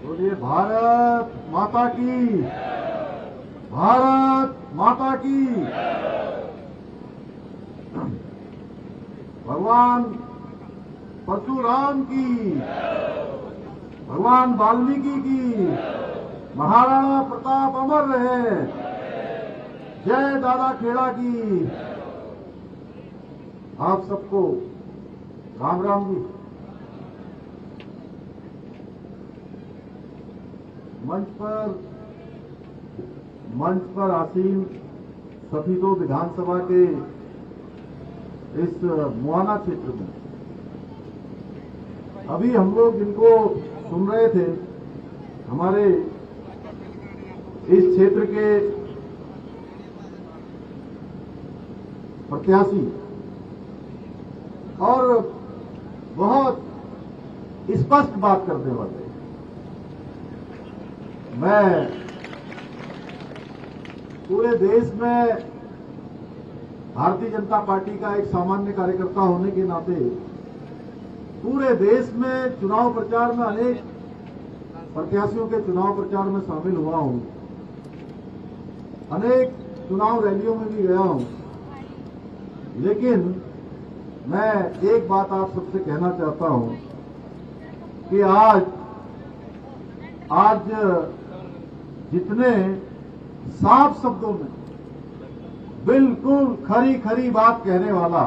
बोलिए भारत माता की, भारत माता की। भगवान परशुराम की, भगवान वाल्मीकि की, महाराणा प्रताप अमर रहे। जय दादा खेड़ा की। आप सबको राम राम जी। मंच पर आसीन सभी दो विधानसभा के इस मुआना क्षेत्र में अभी हम लोग जिनको सुन रहे थे, हमारे इस क्षेत्र के प्रत्याशी और बहुत स्पष्ट बात करने वाले। मैं पूरे देश में भारतीय जनता पार्टी का एक सामान्य कार्यकर्ता होने के नाते पूरे देश में चुनाव प्रचार में अनेक प्रत्याशियों के चुनाव प्रचार में शामिल हुआ हूं, अनेक चुनाव रैलियों में भी गया हूं। लेकिन मैं एक बात आप सबसे कहना चाहता हूं कि आज जितने साफ शब्दों में बिल्कुल खरी खरी बात कहने वाला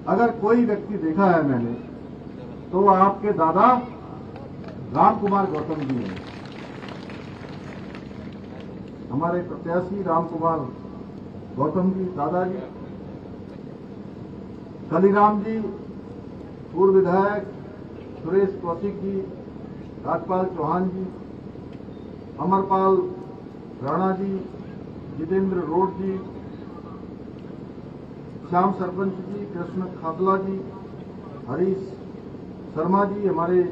अगर कोई व्यक्ति देखा है मैंने, तो वो आपके दादा राम कुमार गौतम जी हैं। हमारे प्रत्याशी राम कुमार गौतम जी, दादाजी, कलीराम जी, पूर्व विधायक सुरेश कौशिक जी, राजपाल चौहान जी, अमरपाल राणा जी, जितेंद्र रोड जी, श्याम सरपंच जी, कृष्ण खादला जी, हरीश शर्मा जी, हमारे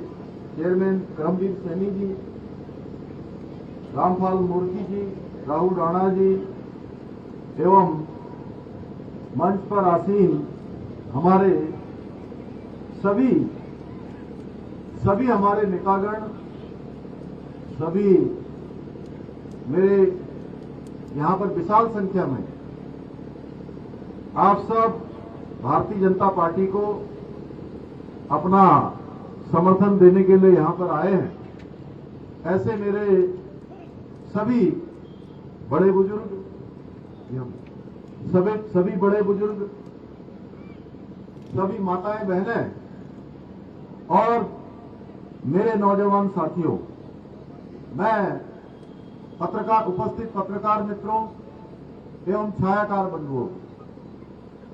चेयरमैन करमवीर सैनी जी, रामपाल मूर्ति जी, राहुल राणा जी एवं मंच पर आसीन हमारे सभी हमारे नेतागण, सभी मेरे यहां पर विशाल संख्या में आप सब भारतीय जनता पार्टी को अपना समर्थन देने के लिए यहां पर आए हैं। ऐसे मेरे सभी बड़े बुजुर्ग, सभी बड़े बुजुर्ग, सभी माताएं बहनें और मेरे नौजवान साथियों, मैं उपस्थित पत्रकार मित्रों एवं छायाकार बंधुओं,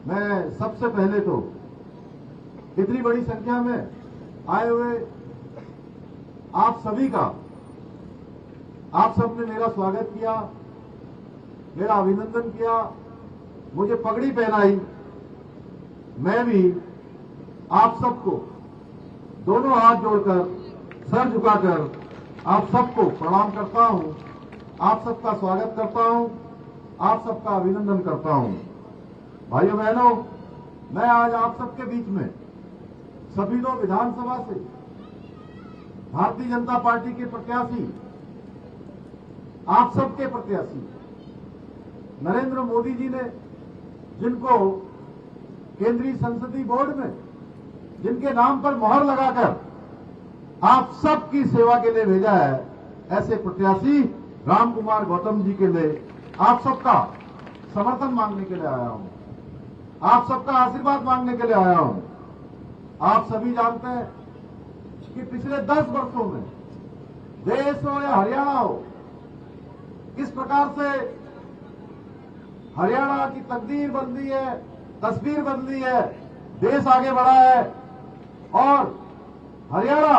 मैं सबसे पहले तो इतनी बड़ी संख्या में आए हुए आप सभी का, आप सबने मेरा स्वागत किया, मेरा अभिनंदन किया, मुझे पगड़ी पहनाई। मैं भी आप सबको दोनों हाथ जोड़कर, सर झुकाकर आप सबको प्रणाम करता हूं, आप सबका स्वागत करता हूं, आप सबका अभिनंदन करता हूं। भाइयों बहनों, मैं आज आप सबके बीच में सभी दो विधानसभा से भारतीय जनता पार्टी के प्रत्याशी, आप सबके प्रत्याशी नरेंद्र मोदी जी ने जिनको केंद्रीय संसदीय बोर्ड में जिनके नाम पर मोहर लगाकर आप सबकी सेवा के लिए भेजा है, ऐसे प्रत्याशी राम कुमार गौतम जी के लिए आप सबका समर्थन मांगने के लिए आया हूं, आप सबका आशीर्वाद मांगने के लिए आया हूं। आप सभी जानते हैं कि पिछले 10 वर्षों में देश हो या हरियाणा हो, किस प्रकार से हरियाणा की तकदीर बदली है, तस्वीर बदली है, देश आगे बढ़ा है और हरियाणा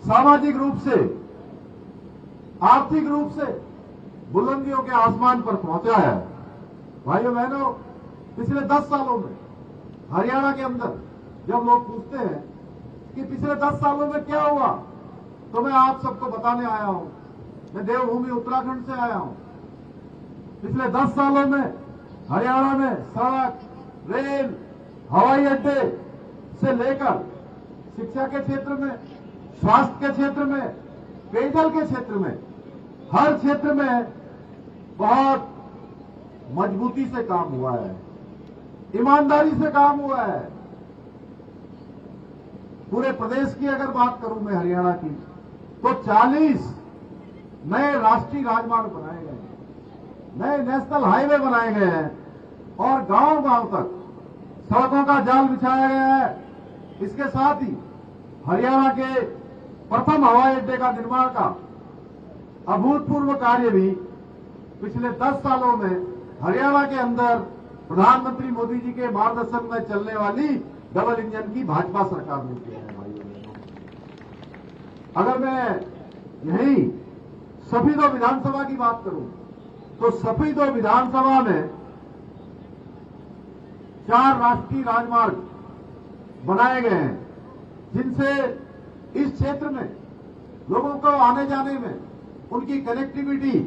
सामाजिक रूप से, आर्थिक रूप से बुलंदियों के आसमान पर पहुंचा है। भाइयों बहनों, पिछले 10 सालों में हरियाणा के अंदर जब लोग पूछते हैं कि पिछले 10 सालों में क्या हुआ, तो मैं आप सबको बताने आया हूं। मैं देवभूमि उत्तराखंड से आया हूं। पिछले 10 सालों में हरियाणा में सड़क, रेल, हवाई अड्डे से लेकर शिक्षा के क्षेत्र में, स्वास्थ्य के क्षेत्र में, पेयजल के क्षेत्र में, हर क्षेत्र में बहुत मजबूती से काम हुआ है, ईमानदारी से काम हुआ है। पूरे प्रदेश की अगर बात करूं मैं हरियाणा की, तो 40 नए राष्ट्रीय राजमार्ग बनाए गए हैं, नए नेशनल हाईवे बनाए गए हैं और गांव-गांव तक सड़कों का जाल बिछाया गया है। इसके साथ ही हरियाणा के प्रथम हवाई अड्डे का निर्माण का अभूतपूर्व कार्य भी पिछले 10 सालों में हरियाणा के अंदर प्रधानमंत्री मोदी जी के मार्गदर्शन में चलने वाली डबल इंजन की भाजपा सरकार ने किया है भाइयों बहनों। अगर मैं यही सफीदो विधानसभा की बात करूं तो सफीदो विधानसभा में 4 राष्ट्रीय राजमार्ग बनाए गए हैं, जिनसे इस क्षेत्र में लोगों को आने जाने में उनकी कनेक्टिविटी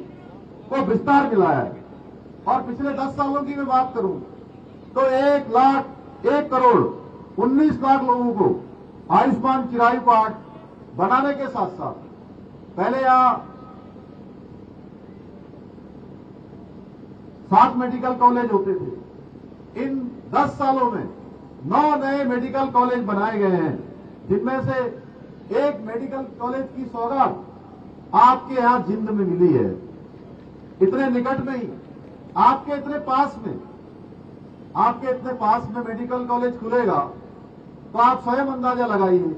को विस्तार मिला है। और पिछले 10 सालों की मैं बात करूं तो 1 करोड़ 19 लाख लोगों को आयुष्मान चिरायु कार्ड बनाने के साथ साथ पहले यहां 7 मेडिकल कॉलेज होते थे। इन 10 सालों में 9 नए मेडिकल कॉलेज बनाए गए हैं, जिनमें से एक मेडिकल कॉलेज की सौगात आपके यहां जिंद में मिली है। इतने निकट में ही आपके इतने पास में मेडिकल कॉलेज खुलेगा तो आप स्वयं अंदाजा लगाइए,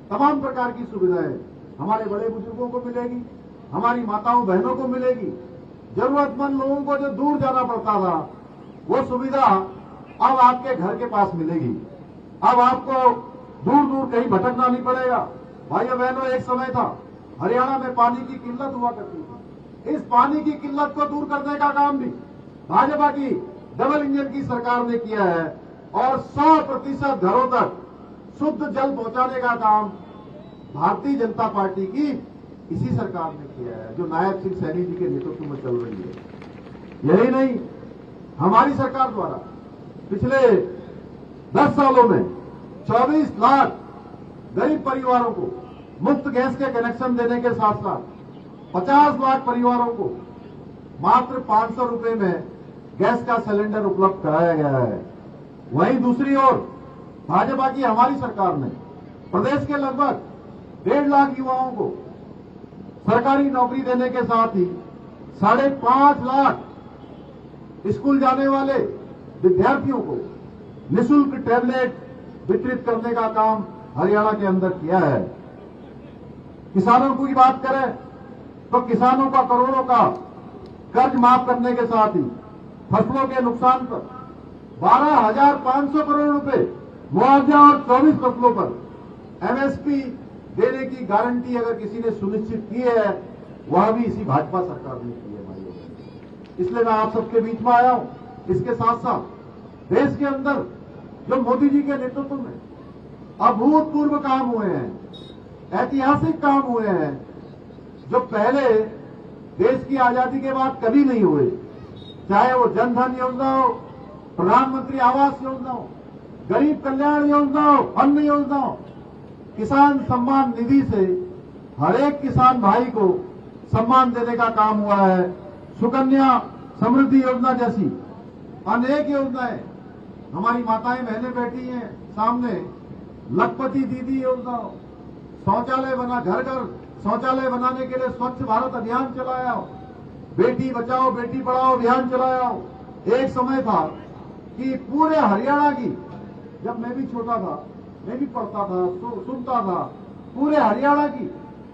तमाम प्रकार की सुविधाएं हमारे बड़े बुजुर्गों को मिलेगी, हमारी माताओं बहनों को मिलेगी। जरूरतमंद लोगों को जो दूर जाना पड़ता था वो सुविधा अब आपके घर के पास मिलेगी। अब आपको दूर दूर कहीं भटकना नहीं पड़ेगा। भाइयों बहनों, एक समय था हरियाणा में पानी की किल्लत हुआ करती थी। इस पानी की किल्लत को दूर करने का काम भी भाजपा की डबल इंजन की सरकार ने किया है और 100% घरों तक शुद्ध जल पहुंचाने का काम भारतीय जनता पार्टी की इसी सरकार ने किया है, जो नायब सिंह सैनी जी के नेतृत्व में चल रही है। यही नहीं, हमारी सरकार द्वारा पिछले 10 सालों में 24 लाख गरीब परिवारों को मुफ्त गैस के कनेक्शन देने के साथ साथ 50 लाख परिवारों को मात्र 500 रुपए में गैस का सिलेंडर उपलब्ध कराया गया है। वहीं दूसरी ओर भाजपा की हमारी सरकार ने प्रदेश के लगभग 1.5 लाख युवाओं को सरकारी नौकरी देने के साथ ही 5.5 लाख स्कूल जाने वाले विद्यार्थियों को निःशुल्क टैबलेट वितरित करने का काम हरियाणा के अंदर किया है। किसानों की बात करें तो किसानों का करोड़ों का कर्ज माफ करने के साथ ही फसलों के नुकसान पर 12,500 करोड़ रुपए मुआवजा और 24 फसलों पर एमएसपी देने की गारंटी अगर किसी ने सुनिश्चित की है, वह भी इसी भाजपा सरकार ने की है भाइयों। इसलिए मैं आप सबके बीच में आया हूं। इसके साथ साथ देश के अंदर जो मोदी जी के नेतृत्व में अभूतपूर्व काम हुए हैं, ऐतिहासिक काम हुए हैं, जो पहले देश की आजादी के बाद कभी नहीं हुए, चाहे वो जनधन योजना हो, प्रधानमंत्री आवास योजना हो, गरीब कल्याण योजना हो, अन्न योजना हो, किसान सम्मान निधि से हर एक किसान भाई को सम्मान देने का काम हुआ है। सुकन्या समृद्धि योजना जैसी अनेक योजनाएं हमारी माताएं बहनें बैठी हैं सामने। लखपति दीदी योजना, शौचालय बना, घर घर शौचालय बनाने के लिए स्वच्छ भारत अभियान चलाया हो, बेटी बचाओ बेटी पढ़ाओ अभियान चलाया हो। एक समय था कि पूरे हरियाणा की, जब मैं भी छोटा था, मैं भी पढ़ता था, सुनता था, पूरे हरियाणा की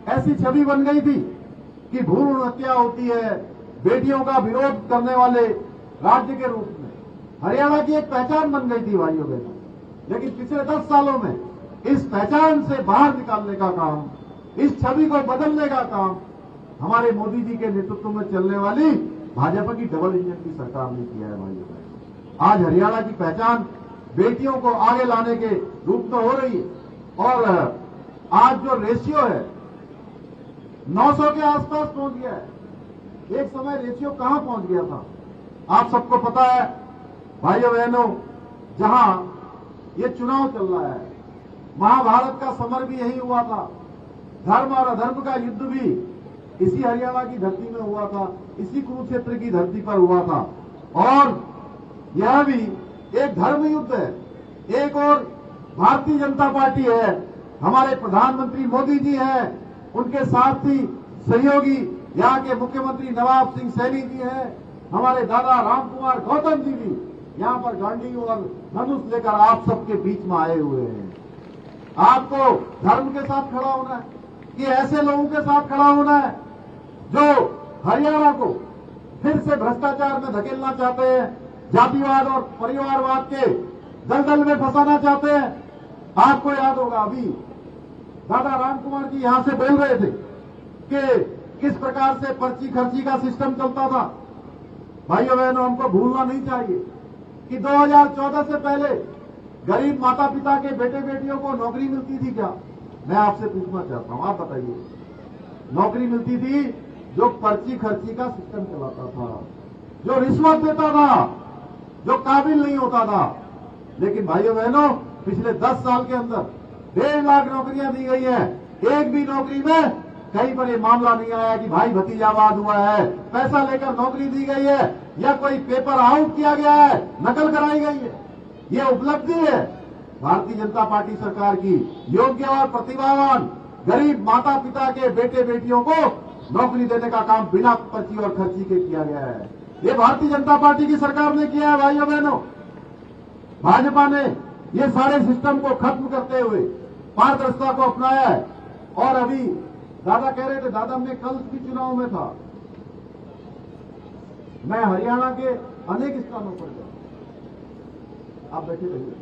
ऐसी छवि बन गई थी कि भ्रूण हत्या होती है, बेटियों का विरोध करने वाले राज्य के रूप में हरियाणा की एक पहचान बन गई थी भाइयों बहनों। लेकिन पिछले 10 सालों में इस पहचान से बाहर निकालने का काम, इस छवि को बदलने का काम हमारे मोदी जी के नेतृत्व में चलने वाली भाजपा की डबल इंजन की सरकार ने किया है भाइयों बहनों। आज हरियाणा की पहचान बेटियों को आगे लाने के रूप में हो रही है और आज जो रेशियो है 900 के आसपास पहुंच गया है। एक समय रेशियो कहां पहुंच गया था आप सबको पता है भाइयों बहनों। जहां ये चुनाव चल रहा है, महाभारत का समर भी यही हुआ था। धर्म और अधर्म का युद्ध भी इसी हरियाणा की धरती में हुआ था, इसी कुरुक्षेत्र की धरती पर हुआ था। और यह भी एक धर्म युद्ध है। एक और भारतीय जनता पार्टी है, हमारे प्रधानमंत्री मोदी जी हैं, उनके साथी सहयोगी यहाँ के मुख्यमंत्री नवाब सिंह सैनी जी हैं, हमारे दादा रामकुमार गौतम जी भी यहाँ पर गांडी और धनुष लेकर आप सबके बीच में आए हुए हैं। आपको धर्म के साथ खड़ा होना है कि ऐसे लोगों के साथ खड़ा होना है जो हरियाणा को फिर से भ्रष्टाचार में धकेलना चाहते हैं, जातिवाद और परिवारवाद के दलदल में फंसाना चाहते हैं। आपको याद होगा अभी दादा रामकुमार जी यहां से बोल रहे थे कि किस प्रकार से पर्ची खर्ची का सिस्टम चलता था। भाइयों बहनों, हमको भूलना नहीं चाहिए कि 2014 से पहले गरीब माता पिता के बेटे बेटियों को नौकरी मिलती थी क्या? मैं आपसे पूछना चाहता हूं, आप बताइए। नौकरी मिलती थी जो पर्ची खर्ची का सिस्टम चलाता था, जो रिश्वत देता था, जो काबिल नहीं होता था। लेकिन भाइयों बहनों, पिछले 10 साल के अंदर 1.5 लाख नौकरियां दी गई है। एक भी नौकरी में कहीं पर ये मामला नहीं आया कि भाई भतीजावाद हुआ है, पैसा लेकर नौकरी दी गई है या कोई पेपर आउट किया गया है, नकल कराई गई है। ये उपलब्धि है भारतीय जनता पार्टी सरकार की। योग्य और प्रतिभावान गरीब माता पिता के बेटे बेटियों को नौकरी देने का काम बिना पर्ची और खर्ची के किया गया है। ये भारतीय जनता पार्टी की सरकार ने किया है। भाइयों बहनों, भाजपा ने ये सारे सिस्टम को खत्म करते हुए पारदर्शिता को अपनाया है। और अभी दादा कह रहे थे, दादा मैं कल भी चुनाव में था, मैं हरियाणा के अनेक स्थानों पर गया। आप बैठे रहिए,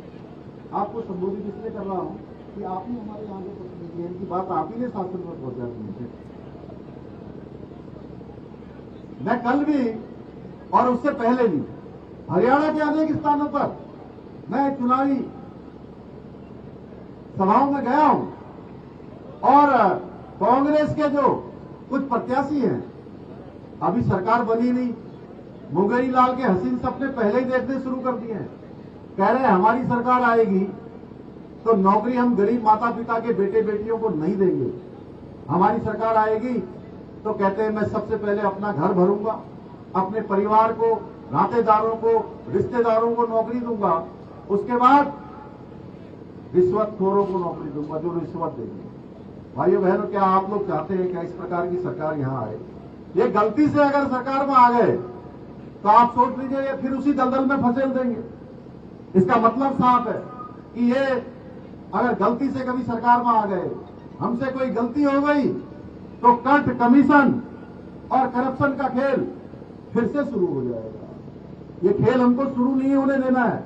आपको संबोधित इसलिए कर रहा हूं कि आप ही हमारे यहाँ के प्रतिनिधि हैं, इनकी बात आप ही ने शासन पर पहुंचा दी। मैं कल भी और उससे पहले भी हरियाणा के अनेक स्थानों पर मैं चुनावी सभाओं में गया हूं और कांग्रेस के जो कुछ प्रत्याशी हैं, अभी सरकार बनी नहीं, मुंगेरी लाल के हसीन सपने पहले ही देखने शुरू कर दिए हैं। कह रहे हैं हमारी सरकार आएगी तो नौकरी हम गरीब माता पिता के बेटे बेटियों को नहीं देंगे। हमारी सरकार आएगी तो कहते हैं मैं सबसे पहले अपना घर भरूंगा, अपने परिवार को, नातेदारों को, रिश्तेदारों को नौकरी दूंगा, उसके बाद रिश्वतखोरों को नौकरी दूंगा जो रिश्वत देंगे। भाइयों बहनों, क्या आप लोग चाहते हैं क्या इस प्रकार की सरकार यहां आए? ये गलती से अगर सरकार में आ गए तो आप सोच लीजिए ये फिर उसी दलदल में फंसेल देंगे। इसका मतलब साफ है कि ये अगर गलती से कभी सरकार में आ गए, हमसे कोई गलती हो गई तो कट, कमीशन और करप्शन का खेल फिर से शुरू हो जाएगा। ये खेल हमको शुरू नहीं होने देना है।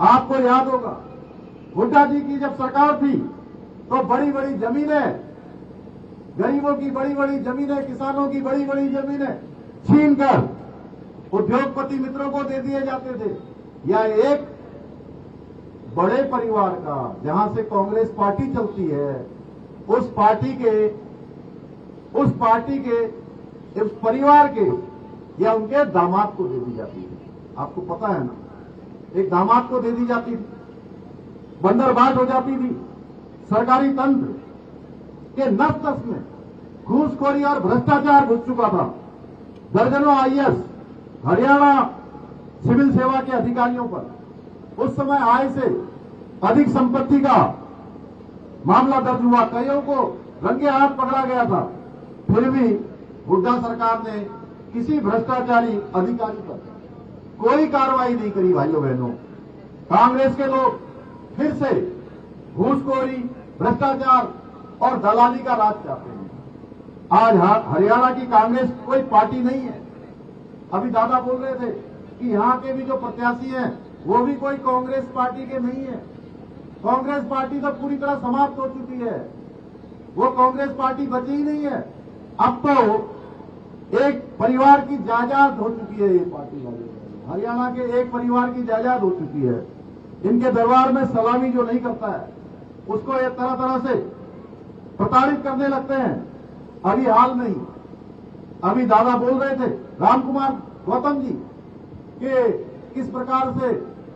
आपको याद होगा हुड्डा जी की जब सरकार थी तो बड़ी बड़ी जमीनें, गरीबों की बड़ी बड़ी जमीनें, किसानों की बड़ी बड़ी जमीनें छीनकर उद्योगपति मित्रों को दे दिए जाते थे। या एक बड़े परिवार का, जहां से कांग्रेस पार्टी चलती है, उस परिवार के या उनके दामाद को दे दी जाती थी। आपको पता है ना, एक दामाद को दे दी जाती थी, बंदरबाट हो जाती थी। सरकारी तंत्र के नस-नस में घूसखोरी और भ्रष्टाचार घुस चुका था। दर्जनों आईएएस हरियाणा सिविल सेवा के अधिकारियों पर उस समय आय से अधिक संपत्ति का मामला दर्ज हुआ, कईयों को रंगे हाथ पकड़ा गया था। फिर भी हुड्डा सरकार ने किसी भ्रष्टाचारी अधिकारी पर कोई कार्रवाई नहीं करी। भाइयों बहनों, कांग्रेस के लोग फिर से घूसखोरी, भ्रष्टाचार और दलाली का राज चाहते हैं। आज हरियाणा की कांग्रेस कोई पार्टी नहीं है। अभी दादा बोल रहे थे कि यहां के भी जो प्रत्याशी हैं वो भी कोई कांग्रेस पार्टी के नहीं है। कांग्रेस पार्टी तो पूरी तरह समाप्त हो चुकी है, वो कांग्रेस पार्टी बची ही नहीं है। अब तो एक परिवार की जायदाद हो चुकी है ये पार्टी वाले, हरियाणा के एक परिवार की जायदाद हो चुकी है। इनके दरबार में सलामी जो नहीं करता है उसको ये तरह तरह से प्रताड़ित करने लगते हैं। अभी हाल में ही अभी दादा बोल रहे थे रामकुमार गौतम जी कि किस प्रकार से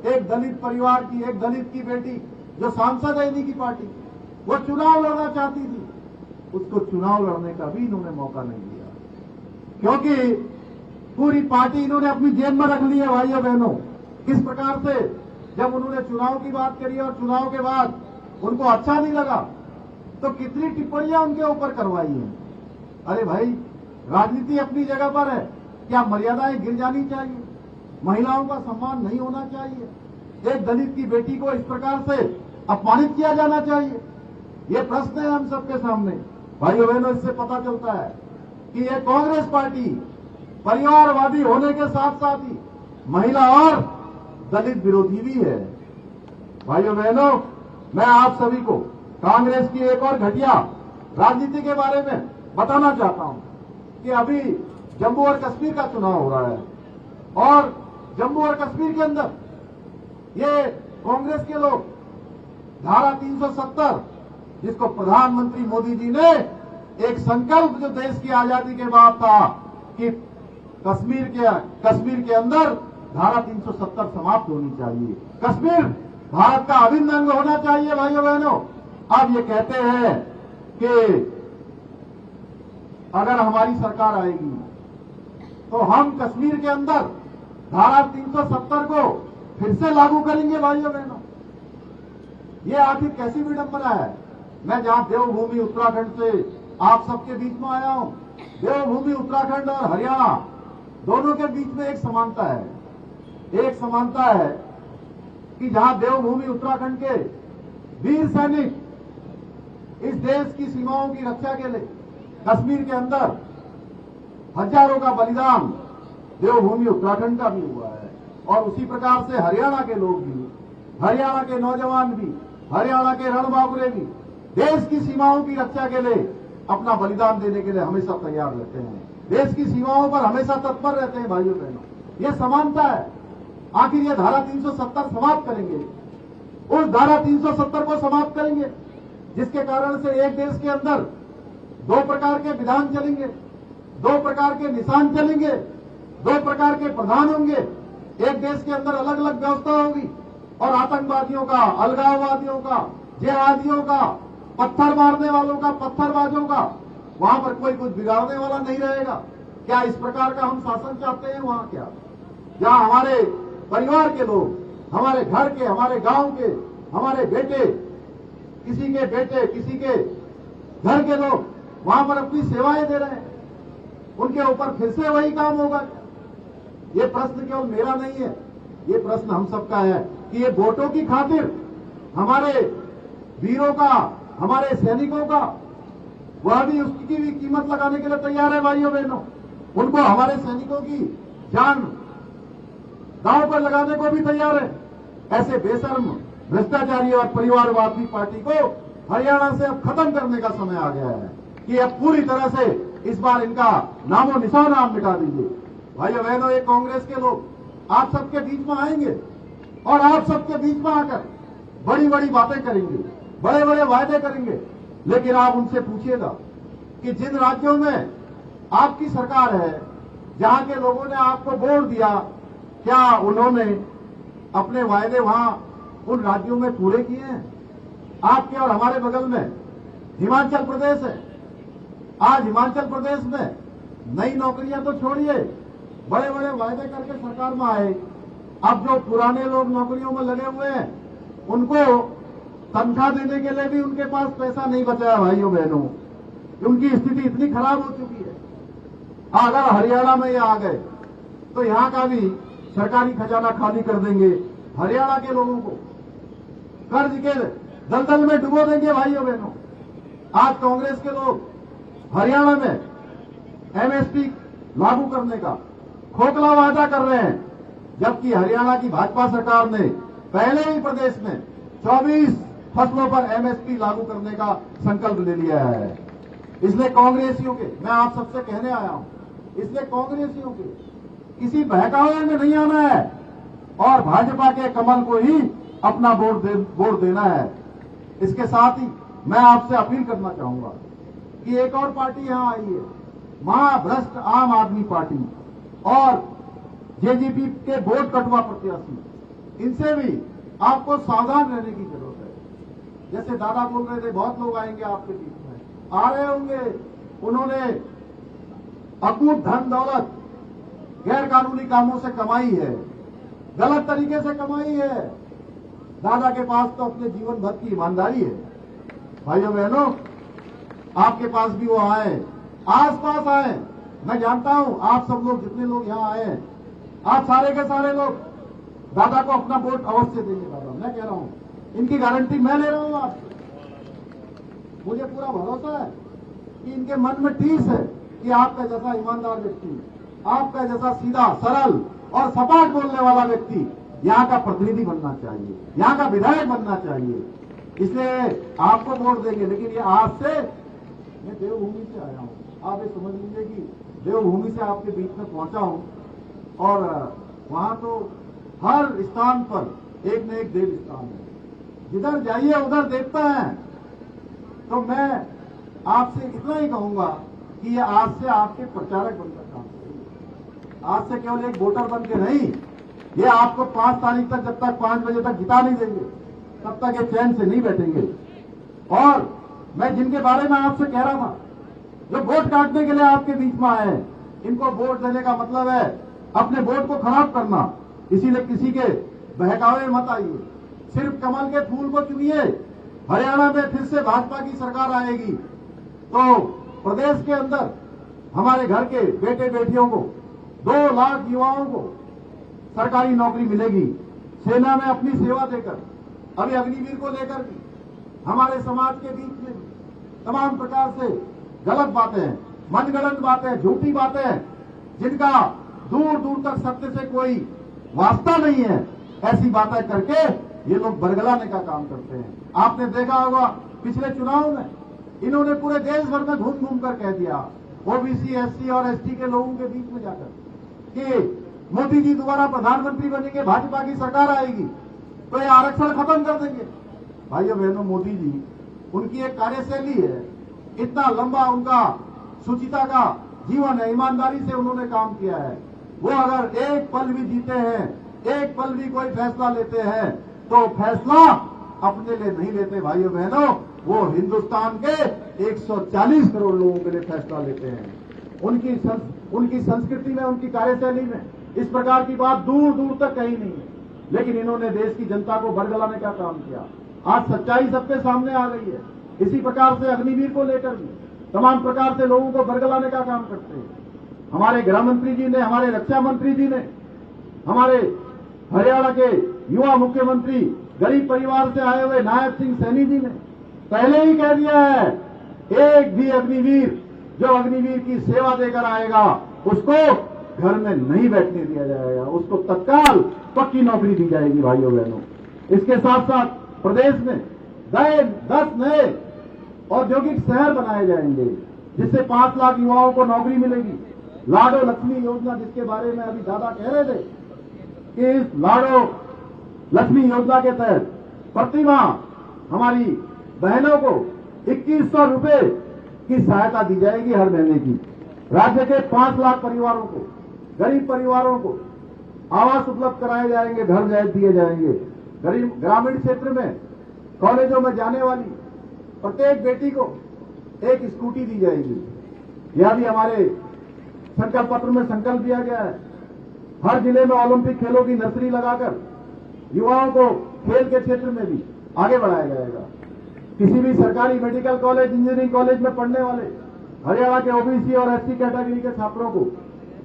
एक दलित परिवार की, एक दलित की बेटी जो सांसद है इन्हीं की पार्टी, वो चुनाव लड़ना चाहती थी उसको चुनाव लड़ने का भी इन्होंने मौका नहीं दिया, क्योंकि पूरी पार्टी इन्होंने अपनी जेब में रख ली है भाइयों बहनों। किस प्रकार से जब उन्होंने चुनाव की बात करी और चुनाव के बाद उनको अच्छा नहीं लगा तो कितनी टिप्पणियां उनके ऊपर करवाई हैं। अरे भाई, राजनीति अपनी जगह पर है, क्या मर्यादाएं गिर जानी चाहिए? महिलाओं का सम्मान नहीं होना चाहिए? एक दलित की बेटी को इस प्रकार से अपमानित किया जाना चाहिए? ये प्रश्न है हम सबके सामने भाइयों बहनों। इससे पता चलता है कि ये कांग्रेस पार्टी परिवारवादी होने के साथ साथ ही महिला और दलित विरोधी भी है। भाइयों बहनों, मैं आप सभी को कांग्रेस की एक और घटिया राजनीति के बारे में बताना चाहता हूं कि अभी जम्मू और कश्मीर का चुनाव हो रहा है और जम्मू और कश्मीर के अंदर ये कांग्रेस के लोग धारा 370, जिसको प्रधानमंत्री मोदी जी ने एक संकल्प जो देश की आजादी के बाद था कि कश्मीर के अंदर धारा 370 समाप्त होनी चाहिए, कश्मीर भारत का अभिन्न अंग होना चाहिए। भाइयों बहनों, अब ये कहते हैं कि अगर हमारी सरकार आएगी तो हम कश्मीर के अंदर धारा 370 को फिर से लागू करेंगे। भाइयों बहनों, ये आखिर कैसी विडंबना है? मैं जहां देवभूमि उत्तराखंड से आप सबके बीच में आया हूं, देवभूमि उत्तराखंड और हरियाणा दोनों के बीच में एक समानता है। एक समानता है कि जहां देवभूमि उत्तराखंड के वीर सैनिक इस देश की सीमाओं की रक्षा के लिए कश्मीर के अंदर हजारों का बलिदान देवभूमि उत्तराखंड का भी हुआ है, और उसी प्रकार से हरियाणा के लोग भी, हरियाणा के नौजवान भी, हरियाणा के रणबांकुरे भी देश की सीमाओं की रक्षा के लिए अपना बलिदान देने के लिए हमेशा तैयार रहते हैं, देश की सीमाओं पर हमेशा तत्पर रहते हैं। भाइयों बहनों, ये समानता है। आखिर ये धारा 370 समाप्त करेंगे, उस धारा 370 को समाप्त करेंगे जिसके कारण से एक देश के अंदर दो प्रकार के विधान चलेंगे, दो प्रकार के निशान चलेंगे, दो प्रकार के प्रधान होंगे। एक देश के अंदर अलग अलग व्यवस्था होगी और आतंकवादियों का, अलगाववादियों का, जिहादियों का, पत्थर मारने वालों का, पत्थरबाजों का वहां पर कोई कुछ बिगाड़ने वाला नहीं रहेगा। क्या इस प्रकार का हम शासन चाहते हैं वहां? क्या जहां हमारे परिवार के लोग, हमारे घर के, हमारे गांव के, हमारे बेटे, किसी के घर के लोग वहां पर अपनी सेवाएं दे रहे हैं, उनके ऊपर फिर से वही काम होगा? ये प्रश्न केवल मेरा नहीं है, ये प्रश्न हम सबका है कि ये वोटों की खातिर हमारे वीरों का, हमारे सैनिकों का, वह भी उसकी भी कीमत लगाने के लिए तैयार है। भाइयों बहनों, उनको, हमारे सैनिकों की जान दांव पर लगाने को भी तैयार है। ऐसे बेशर्म, भ्रष्टाचारी और परिवारवादी पार्टी को हरियाणा से अब खत्म करने का समय आ गया है कि अब पूरी तरह से इस बार इनका नामो निशान आप मिटा दीजिए। भाइयों बहनों, एक कांग्रेस के लोग आप सबके बीच में आएंगे और आप सबके बीच में आकर बड़ी बड़ी बातें करेंगे, बड़े बड़े वायदे करेंगे, लेकिन आप उनसे पूछिएगा कि जिन राज्यों में आपकी सरकार है, जहां के लोगों ने आपको वोट दिया, क्या उन्होंने अपने वायदे वहां उन राज्यों में पूरे किए हैं? आपके और हमारे बगल में हिमाचल प्रदेश है। आज हिमाचल प्रदेश में नई नौकरियां तो छोड़िए, बड़े बड़े वायदे करके सरकार में आए, अब जो पुराने लोग नौकरियों में लगे हुए हैं उनको तनख्वाह देने के लिए भी उनके पास पैसा नहीं बचा है। भाइयों बहनों, उनकी स्थिति इतनी खराब हो चुकी है। अगर हरियाणा में ये आ गए तो यहां का भी सरकारी खजाना खाली कर देंगे, हरियाणा के लोगों को कर्ज के दलदल में डुबो देंगे। भाइयों बहनों, आज कांग्रेस के लोग हरियाणा में एमएसपी लागू करने का खोखला वादा कर रहे हैं, जबकि हरियाणा की भाजपा सरकार ने पहले ही प्रदेश में 24 फसलों पर एमएसपी लागू करने का संकल्प ले लिया है। इसलिए कांग्रेसियों के, मैं आप सबसे कहने आया हूं, इसलिए कांग्रेसियों के किसी बहकावे में नहीं आना है और भाजपा के कमल को ही अपना वोट देना है। इसके साथ ही मैं आपसे अपील करना चाहूंगा कि एक और पार्टी यहां आई है, महाभ्रष्ट आम आदमी पार्टी और जेजेपी के वोट कटवा प्रत्याशी, इनसे भी आपको सावधान रहने की जरूरत है। जैसे दादा बोल रहे थे, बहुत लोग आएंगे आपके बीच में, आ रहे होंगे, उन्होंने अकूत धन दौलत गैर कानूनी कामों से कमाई है, गलत तरीके से कमाई है। दादा के पास तो अपने जीवन भर की ईमानदारी है। भाइयों बहनों, आपके पास भी वो आए, आस पास आए। मैं जानता हूं आप सब लोग, जितने लोग यहां आए हैं, आप सारे के सारे लोग दादा को अपना वोट अवश्य देंगे। दादा, मैं कह रहा हूं, इनकी गारंटी मैं ले रहा हूं आपसे। मुझे पूरा भरोसा है कि इनके मन में टीस है कि आपका जैसा ईमानदार व्यक्ति, आपका जैसा सीधा सरल और सपाट बोलने वाला व्यक्ति यहाँ का प्रतिनिधि बनना चाहिए, यहाँ का विधायक बनना चाहिए। इसलिए आपको वोट देंगे। लेकिन ये आज से मैं देवभूमि से आया हूँ, आप ये समझ लीजिए कि देवभूमि से आपके बीच में पहुंचा हूं, और वहां तो हर स्थान पर एक न एक देव स्थान है, जिधर जाइए उधर देवता है। तो मैं आपसे इतना ही कहूंगा कि ये आज से आपके प्रचारक बनकर काम करेंगे। आज से केवल एक वोटर बन के नहीं, ये आपको 5 तारीख तक, जब तक 5 बजे तक जिता नहीं देंगे, तब तक ये चैन से नहीं बैठेंगे। और मैं जिनके बारे में आपसे कह रहा था, जो वोट काटने के लिए आपके बीच में आए हैं, इनको वोट देने का मतलब है अपने वोट को खराब करना। इसीलिए किसी के बहकावे मत आइए, सिर्फ कमल के फूल को चुनिए। हरियाणा में फिर से भाजपा की सरकार आएगी तो प्रदेश के अंदर हमारे घर के बेटे बेटियों को, 2 लाख युवाओं को सरकारी नौकरी मिलेगी। सेना में अपनी सेवा देकर, अभी अग्निवीर को लेकर भी हमारे समाज के बीच में तमाम प्रकार से गलत बातें, मनगढ़ंत बातें, झूठी बातें, जिनका दूर दूर तक सत्य से कोई वास्ता नहीं है, ऐसी बातें करके ये लोग बरगलाने का काम करते हैं। आपने देखा होगा पिछले चुनाव में इन्होंने पूरे देश भर में घूम घूम कर कह दिया, ओबीसी, एससी और एसटी के लोगों के बीच में जाकर, कि मोदी जी दोबारा प्रधानमंत्री बनेंगे, भाजपा की सरकार आएगी तो ये आरक्षण खत्म कर देंगे। भाइयों बहनों, मोदी जी, उनकी एक कार्यशैली है, इतना लंबा उनका शुचिता का जीवन है, ईमानदारी से उन्होंने काम किया है। वो अगर एक पल भी जीते हैं, एक पल भी कोई फैसला लेते हैं, तो फैसला अपने लिए नहीं लेते भाइयों बहनों, वो हिंदुस्तान के 140 करोड़ लोगों के लिए फैसला लेते हैं। उनकी संस्कृति में, उनकी कार्यशैली में इस प्रकार की बात दूर दूर तक कहीं नहीं है। लेकिन इन्होंने देश की जनता को बरगलाने का काम किया। आज सच्चाई सबके सामने आ गई है। इसी प्रकार से अग्निवीर को लेकर भी तमाम प्रकार से लोगों को बरगलाने का काम करते हैं। हमारे गृह मंत्री जी ने, हमारे रक्षा मंत्री जी ने, हमारे हरियाणा के युवा मुख्यमंत्री, गरीब परिवार से आए हुए नायब सिंह सैनी जी ने पहले ही कह दिया है, एक भी अग्निवीर जो अग्निवीर की सेवा देकर आएगा उसको घर में नहीं बैठने दिया जाएगा, उसको तत्काल पक्की नौकरी दी जाएगी। भाइयों बहनों, इसके साथ साथ प्रदेश में 10 नए औद्योगिक शहर बनाए जाएंगे, जिससे 5 लाख युवाओं को नौकरी मिलेगी। लाडो लक्ष्मी योजना, जिसके बारे में अभी दादा कह रहे थे, कि इस लाडो लक्ष्मी योजना के तहत प्रतिमाह हमारी बहनों को 2100 रुपए की सहायता दी जाएगी हर महीने की। राज्य के 5 लाख परिवारों को, गरीब परिवारों को आवास उपलब्ध कराए जाएंगे, घर दिए जाएंगे। गरीब ग्रामीण क्षेत्र में कॉलेजों में जाने वाली प्रत्येक बेटी को एक स्कूटी दी जाएगी। यह भी हमारे संकल्प पत्र में संकल्प दिया गया है। हर जिले में ओलंपिक खेलों की नर्सरी लगाकर युवाओं को खेल के क्षेत्र में भी आगे बढ़ाया जाएगा। किसी भी सरकारी मेडिकल कॉलेज, इंजीनियरिंग कॉलेज में पढ़ने वाले हरियाणा के ओबीसी और एससी कैटेगरी के छात्रों को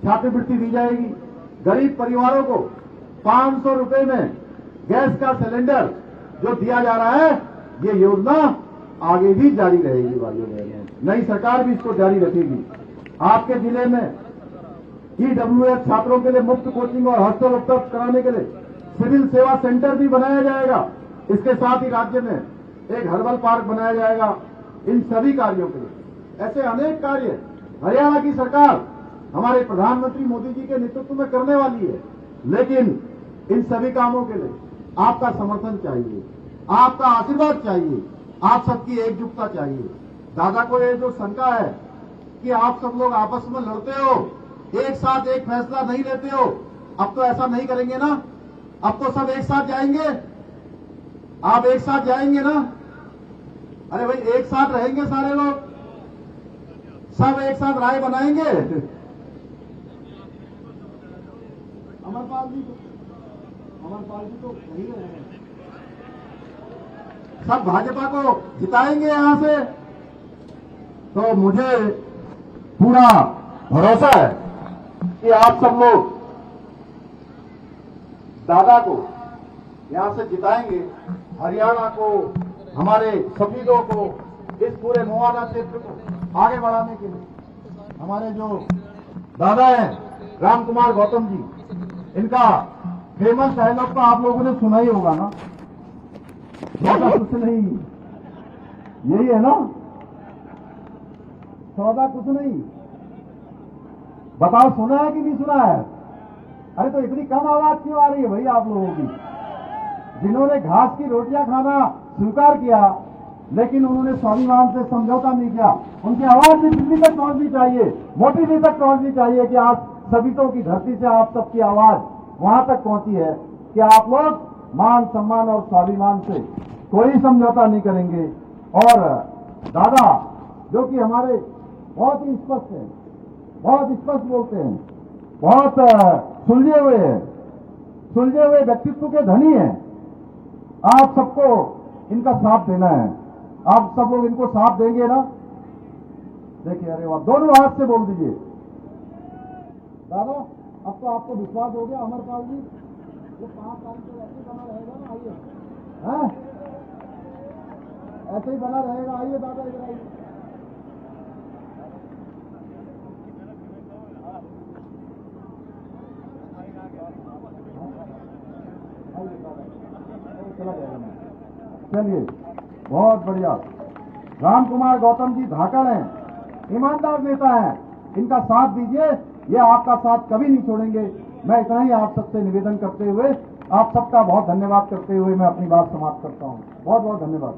छात्रवृत्ति दी जाएगी। गरीब परिवारों को 500 रुपए में गैस का सिलेंडर जो दिया जा रहा है, ये योजना आगे भी जारी रहेगी। भाइयों बहनों, नई सरकार भी इसको जारी रखेगी। आपके जिले में ईडब्ल्यूएस छात्रों के लिए मुफ्त कोचिंग और हॉस्टल उपलब्ध कराने के लिए सिविल सेवा सेंटर भी बनाया जाएगा। इसके साथ ही राज्य में एक हर्बल पार्क बनाया जाएगा। इन सभी कार्यों के लिए ऐसे अनेक कार्य हरियाणा की सरकार हमारे प्रधानमंत्री मोदी जी के नेतृत्व में करने वाली है। लेकिन इन सभी कामों के लिए आपका समर्थन चाहिए, आपका आशीर्वाद चाहिए, आप सबकी एकजुटता चाहिए। दादा को ये जो शंका है कि आप सब लोग आपस में लड़ते हो, एक साथ एक फैसला नहीं लेते हो, अब तो ऐसा नहीं करेंगे ना? अब तो सब एक साथ जाएंगे, आप एक साथ जाएंगे ना? अरे भाई, एक साथ रहेंगे सारे लोग, सब एक साथ राय बनाएंगे। अमरपाल जी तो वही है, सब भाजपा को जिताएंगे यहां से। तो मुझे पूरा भरोसा है कि आप सब लोग दादा को यहां से जिताएंगे। हरियाणा को, हमारे शहीदों को, इस पूरे मुआवजा क्षेत्र को आगे बढ़ाने के लिए हमारे जो दादा हैं राम कुमार गौतम जी, इनका फेमस डायलॉग तो आप लोगों ने सुना ही होगा ना, सौदा कुछ नहीं, यही है ना, सौदा कुछ नहीं। बताओ सुना है कि नहीं सुना है? अरे तो इतनी कम आवाज क्यों आ रही है भाई आप लोगों की? जिन्होंने घास की रोटियां खाना स्वीकार किया लेकिन उन्होंने स्वाभिमान से समझौता नहीं किया, उनकी आवाज भी दिल्ली तक पहुंचनी चाहिए, मोटी दिल्ली तक पहुंचनी चाहिए कि आज सवितों की धरती से आप सबकी आवाज वहां तक पहुंची है कि आप लोग मान सम्मान और स्वाभिमान से कोई समझौता नहीं करेंगे। और दादा जो कि हमारे बहुत ही स्पष्ट है, बहुत स्पष्ट बोलते हैं, बहुत सुलझे हुए व्यक्तित्व के धनी हैं। आप सबको इनका साथ देना है, आप सब लोग इनको साथ देंगे ना? देखिए, अरे वाह, दोनों हाथ से बोल दीजिए। दादा अब तो आपको विश्वास हो गया अमरपाल जी, ये 5 तारीख को ऐसे ही बना रहेगा ना? आइए, हैं? ऐसे ही बना रहेगा। आइए दादा, इधर आइए। चलिए, बहुत बढ़िया। राम कुमार गौतम जी धाकड़ हैं, ईमानदार नेता हैं, इनका साथ दीजिए, ये आपका साथ कभी नहीं छोड़ेंगे। मैं इतना ही आप सबसे निवेदन करते हुए, आप सबका बहुत धन्यवाद करते हुए मैं अपनी बात समाप्त करता हूं। बहुत बहुत धन्यवाद।